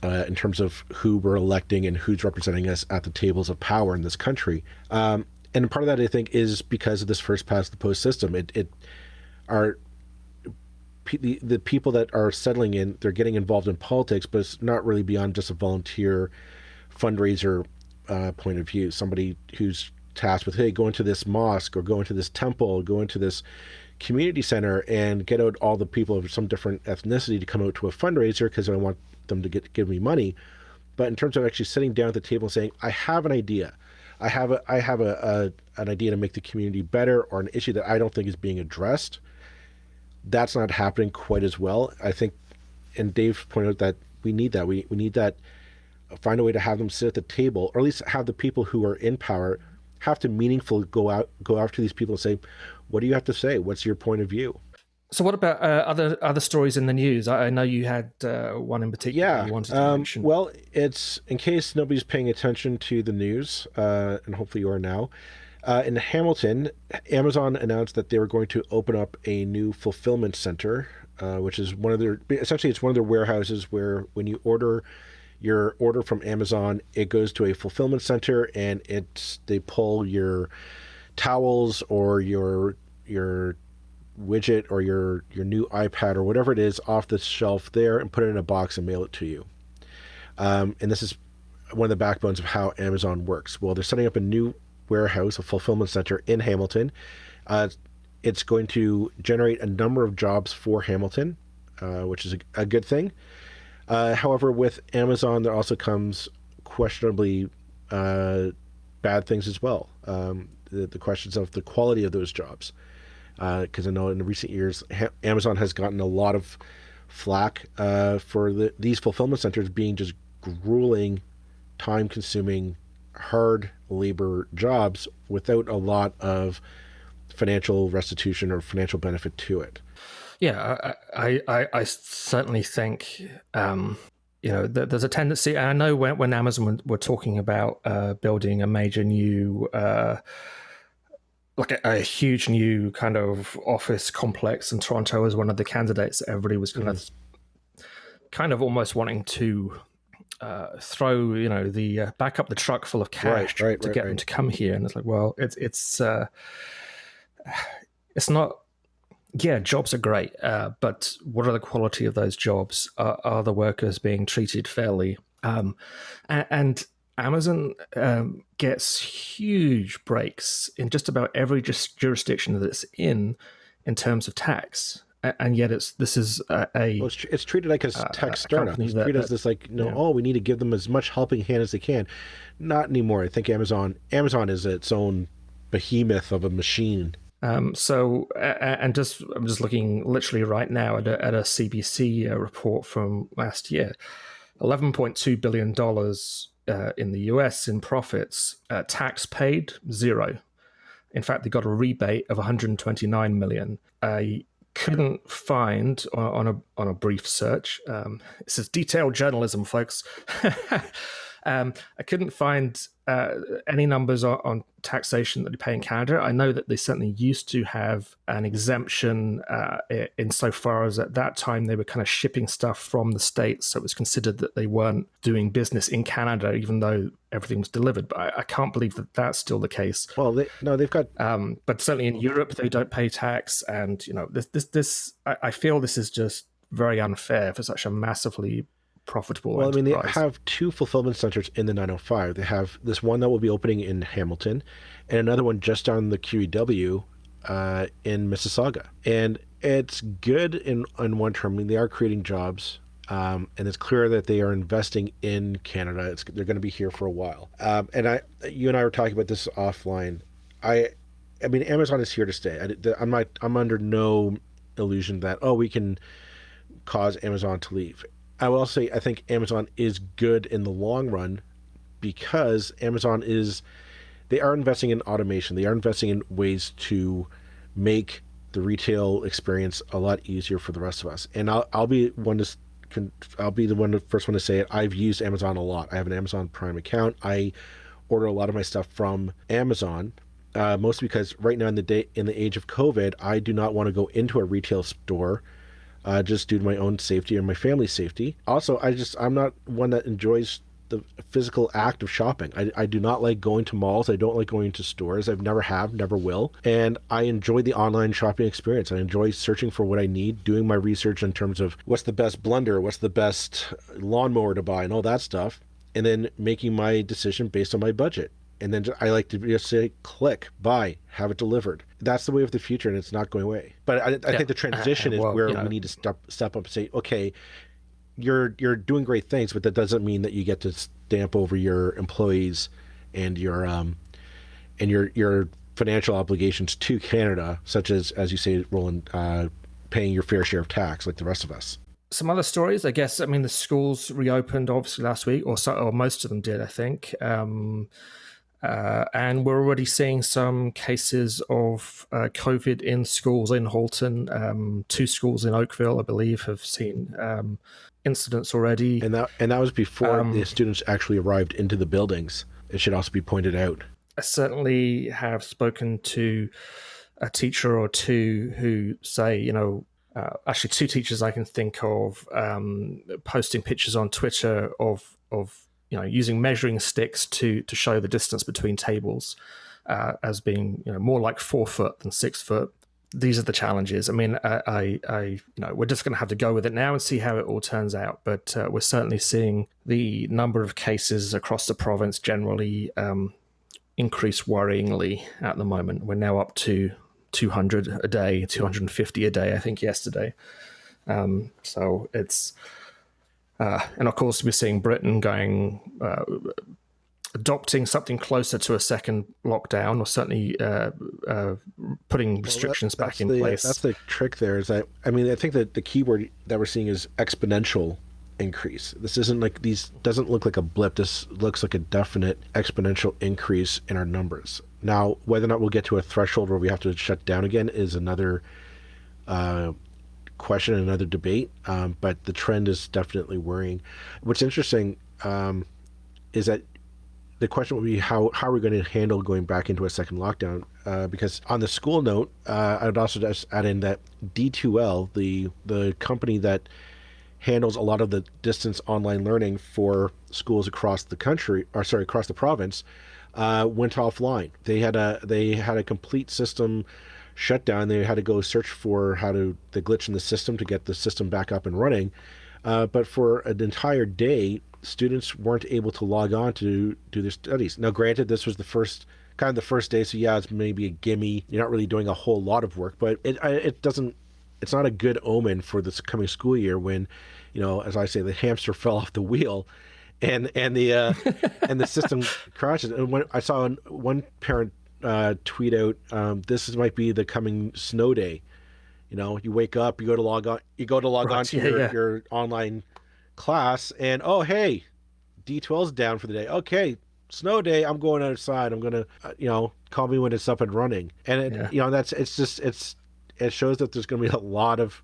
in terms of who we're electing and who's representing us at the tables of power in this country. And part of that, I think, is because of this first past the post system. The people that are settling in, they're getting involved in politics, but it's not really beyond just a volunteer fundraiser point of view. Somebody who's tasked with, hey, go into this mosque or go into this temple, go into this community center and get out all the people of some different ethnicity to come out to a fundraiser because I want them to give me money. But in terms of actually sitting down at the table and saying, I have an idea. I have an idea to make the community better, or an issue that I don't think is being addressed. That's not happening quite as well, I think. And Dave pointed out that we need that. We need that. Find a way to have them sit at the table, or at least have the people who are in power have to meaningfully go after these people and say, what do you have to say? What's your point of view? So what about other stories in the news? I know you had one in particular you wanted to mention. Well, it's in case nobody's paying attention to the news, and hopefully you are now. In Hamilton, Amazon announced that they were going to open up a new fulfillment center, which is it's one of their warehouses where when you order your order from Amazon, it goes to a fulfillment center and they pull your towels or your widget or your new iPad or whatever it is off the shelf there and put it in a box and mail it to you. And this is one of the backbones of how Amazon works. Well, they're setting up a new warehouse, a fulfillment center in Hamilton. It's going to generate a number of jobs for Hamilton, which is a good thing. However, with Amazon, there also comes questionably bad things as well. The questions of the quality of those jobs. Because I know in recent years, Amazon has gotten a lot of flack for these fulfillment centers being just grueling, time-consuming, hard labor jobs without a lot of financial restitution or financial benefit to it. Yeah, I certainly think there's a tendency. And I know when Amazon were talking about building a major new. Like a huge new kind of office complex in Toronto as one of the candidates that everybody was kind of almost wanting to throw, the back up the truck full of cash to get them to come here. And it's like, well, it's not. Yeah, jobs are great, but what are the quality of those jobs? Are the workers being treated fairly? And Amazon gets huge breaks in just about every jurisdiction that it's in terms of tax, and yet it's treated like a tech startup. It's treated as this we need to give them as much helping hand as they can. Not anymore. I think Amazon is its own behemoth of a machine. I'm just looking literally right now at a CBC report from last year, $11.2 billion. In the US in profits, tax paid, $0. In fact, they got a rebate of $129 million. I couldn't find on a brief search. This is detailed journalism, folks. I couldn't find any numbers on taxation that they pay in Canada. I know that they certainly used to have an exemption insofar as at that time they were kind of shipping stuff from the States, so it was considered that they weren't doing business in Canada, even though everything was delivered. But I can't believe that that's still the case. Well, they've got. But certainly in Europe, they don't pay tax, and this. I feel this is just very unfair for such a massively profitable enterprise. They have two fulfillment centers in the 905. They have this one that will be opening in Hamilton and another one just on the QEW in Mississauga. And it's good in one term. They are creating jobs, and it's clear that they are investing in Canada. They're going to be here for a while. And you and I were talking about this offline. Amazon is here to stay. I'm under no illusion that, we can cause Amazon to leave. I will say I think Amazon is good in the long run because they are investing in automation. They are investing in ways to make the retail experience a lot easier for the rest of us. And I'll be the first one to say it. I've used Amazon a lot. I have an Amazon Prime account. I order a lot of my stuff from Amazon, mostly because right now in the age of COVID, I do not want to go into a retail store. Just due to my own safety and my family's safety. Also, I'm not one that enjoys the physical act of shopping. I do not like going to malls. I don't like going to stores. I've never will. And I enjoy the online shopping experience. I enjoy searching for what I need, doing my research in terms of what's the best blender, what's the best lawnmower to buy, and all that stuff, and then making my decision based on my budget. And then I like to just say, click, buy, have it delivered. That's the way of the future, and it's not going away. But I think the transition is where we need to step up and say, okay, you're doing great things, but that doesn't mean that you get to stamp over your employees and your financial obligations to Canada, such as you say, Roland, paying your fair share of tax like the rest of us. Some other stories, I guess. The schools reopened obviously last week, or most of them did, I think. And we're already seeing some cases of COVID in schools in Halton. 2 schools in Oakville, I believe, have seen incidents already. And that was before the students actually arrived into the buildings. It should also be pointed out. I certainly have spoken to a teacher or two who say, actually 2 teachers I can think of posting pictures on Twitter of using measuring sticks to show the distance between tables as being more like 4 foot than 6 foot. These are the challenges. I mean, we're just going to have to go with it now and see how it all turns out. But we're certainly seeing the number of cases across the province generally increase worryingly at the moment. We're now up to 200 a day, 250 a day, I think, yesterday. So it's... and of course, we're seeing Britain adopting something closer to a second lockdown, or certainly putting restrictions back in place. That's the trick there. I think that the keyword that we're seeing is exponential increase. This isn't like doesn't look like a blip. This looks like a definite exponential increase in our numbers. Now, whether or not we'll get to a threshold where we have to shut down again is another question, another debate, but the trend is definitely worrying. What's interesting is that the question will be how are we going to handle going back into a second lockdown, because on the school note, I'd also just add in that D2L, the company that handles a lot of the distance online learning for schools across the across the province, went offline. They had a complete system shut down. They had to go search for the glitch in the system to get the system back up and running. But for an entire day, students weren't able to log on to do their studies. Now, granted, this was the first day, so yeah, it's maybe a gimme. You're not really doing a whole lot of work, but it's not a good omen for this coming school year when, as I say, the hamster fell off the wheel and the and the system crashes. And when I saw one parent tweet out, this might be the coming snow day. You wake up, you go to log on to your online class, and oh hey, D12's down for the day. Okay, snow day. I'm going outside. I'm gonna call me when it's up and running. And it shows that there's going to be a lot of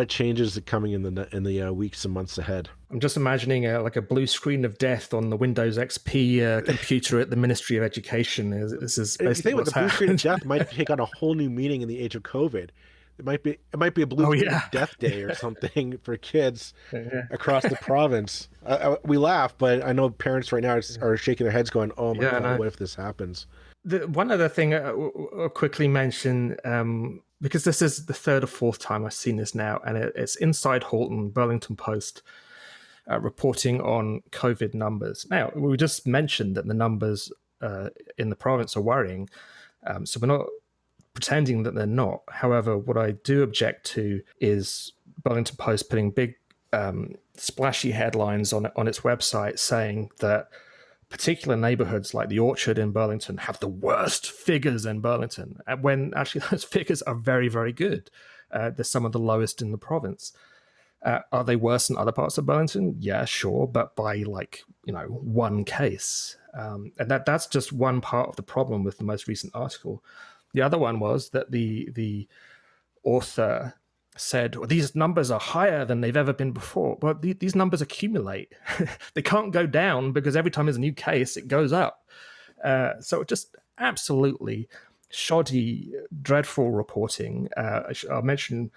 changes coming in the weeks and months ahead. I'm just imagining like a blue screen of death on the Windows XP computer at the Ministry of Education. This is basically what's happening. The blue screen of death might take on a whole new meaning in the age of COVID. It might be a blue screen of death day or something for kids across the province. We laugh, but I know parents right now are shaking their heads, going, "Oh my God, what if this happens?" One other thing I'll quickly mention, because this is the 3rd or 4th time I've seen this now, and it's Inside Halton, Burlington Post, reporting on COVID numbers. Now, we just mentioned that the numbers in the province are worrying, so we're not pretending that they're not. However, what I do object to is Burlington Post putting big splashy headlines on its website saying that particular neighborhoods like the Orchard in Burlington have the worst figures in Burlington, when actually those figures are very, very good. They're some of the lowest in the province. Are they worse than other parts of Burlington? Yeah, sure, but by one case. And that's just one part of the problem with the most recent article. The other one was that the author said, well, these numbers are higher than they've ever been before. Well, these numbers accumulate. They can't go down because every time there's a new case, it goes up. So just absolutely shoddy, dreadful reporting. I'll mention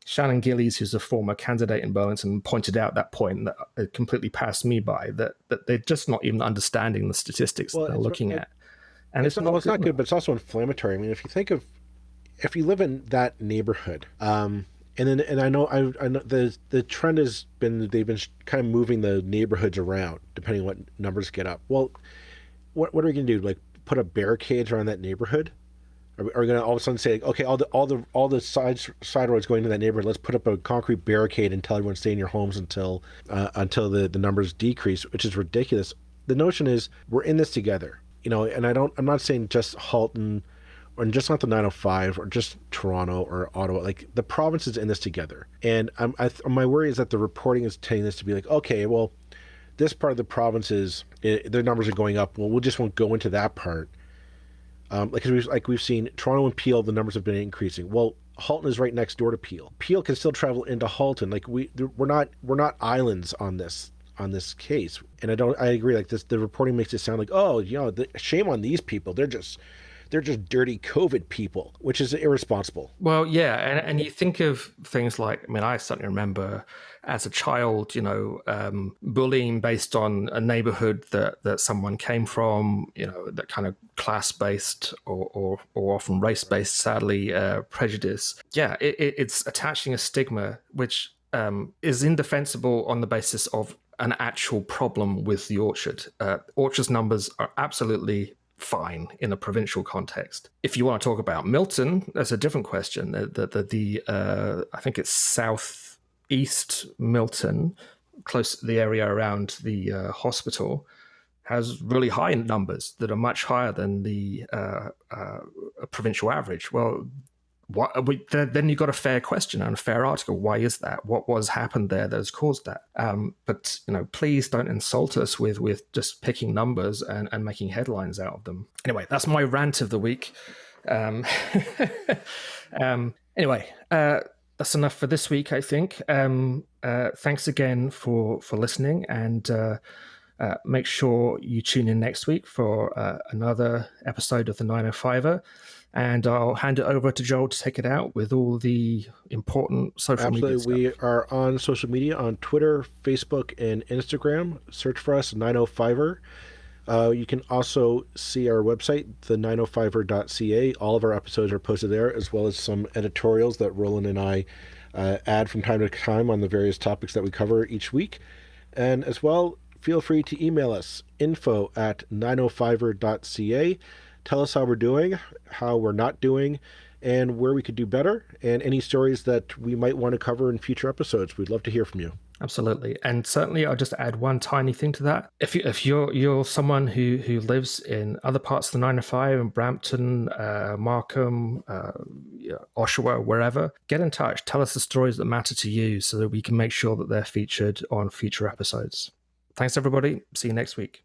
Shannon Gillies, who's a former candidate in Burlington, pointed out that point that it completely passed me by, that they're just not even understanding the statistics that they're looking at. And it's not good, but it's also inflammatory. I mean, if you live in that neighborhood, and I know the trend has been they've been kind of moving the neighborhoods around depending on what numbers get up. Well, what are we going to do? Like put a barricade around that neighborhood? Are we going to all of a sudden say, okay, all the side roads going to that neighborhood, let's put up a concrete barricade and tell everyone to stay in your homes until the numbers decrease, which is ridiculous. The notion is we're in this together. And I'm not saying just Halton or just not the 905 or just Toronto or Ottawa, like the province is in this together. And my worry is that the reporting is telling this to be like, okay, well, this part of the provinces, their numbers are going up. Well, we just won't go into that part. We've seen Toronto and Peel, the numbers have been increasing. Well, Halton is right next door to Peel. Peel can still travel into Halton. We're not islands on this case. And I agree. Like this, the reporting makes it sound like, shame on these people. They're just dirty COVID people, which is irresponsible. Well, yeah, and you think of things like, I certainly remember as a child, bullying based on a neighborhood that someone came from, that kind of class-based or often race-based, sadly, prejudice. Yeah, it's attaching a stigma which is indefensible on the basis of an actual problem with the orchard. Orchard's numbers are absolutely fine in a provincial context. If you want to talk about Milton, that's a different question. I think it's southeast Milton, close to the area around the hospital, has really high numbers that are much higher than the provincial average. Well, then you've got a fair question and a fair article. Why is that? What was happened there that has caused that? But please don't insult us with just picking numbers and making headlines out of them. Anyway, that's my rant of the week. Anyway, that's enough for this week, I think. Thanks again for listening, and make sure you tune in next week for another episode of the 905er. And I'll hand it over to Joel to take it out with all the important social media stuff. We are on social media on Twitter, Facebook, and Instagram. Search for us, 905er. You can also see our website, the905er.ca. All of our episodes are posted there, as well as some editorials that Roland and I add from time to time on the various topics that we cover each week. And as well, feel free to email us, info@905er.ca. Tell us how we're doing, how we're not doing, and where we could do better, and any stories that we might want to cover in future episodes. We'd love to hear from you. Absolutely. And certainly I'll just add one tiny thing to that. If you're someone who lives in other parts of the 905, in Brampton, Markham, Oshawa, wherever, get in touch. Tell us the stories that matter to you so that we can make sure that they're featured on future episodes. Thanks, everybody. See you next week.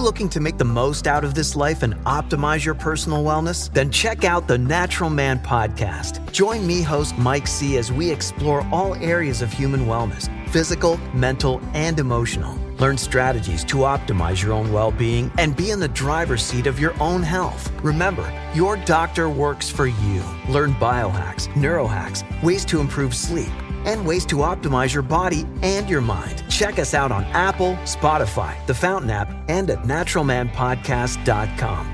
Looking to make the most out of this life and optimize your personal wellness? Then check out the Natural Man Podcast. Join me, host Mike C., as we explore all areas of human wellness, physical, mental, and emotional. Learn strategies to optimize your own well-being and be in the driver's seat of your own health. Remember, your doctor works for you. Learn biohacks, neurohacks, ways to improve sleep, and ways to optimize your body and your mind. Check us out on Apple, Spotify, the Fountain app, and at naturalmanpodcast.com.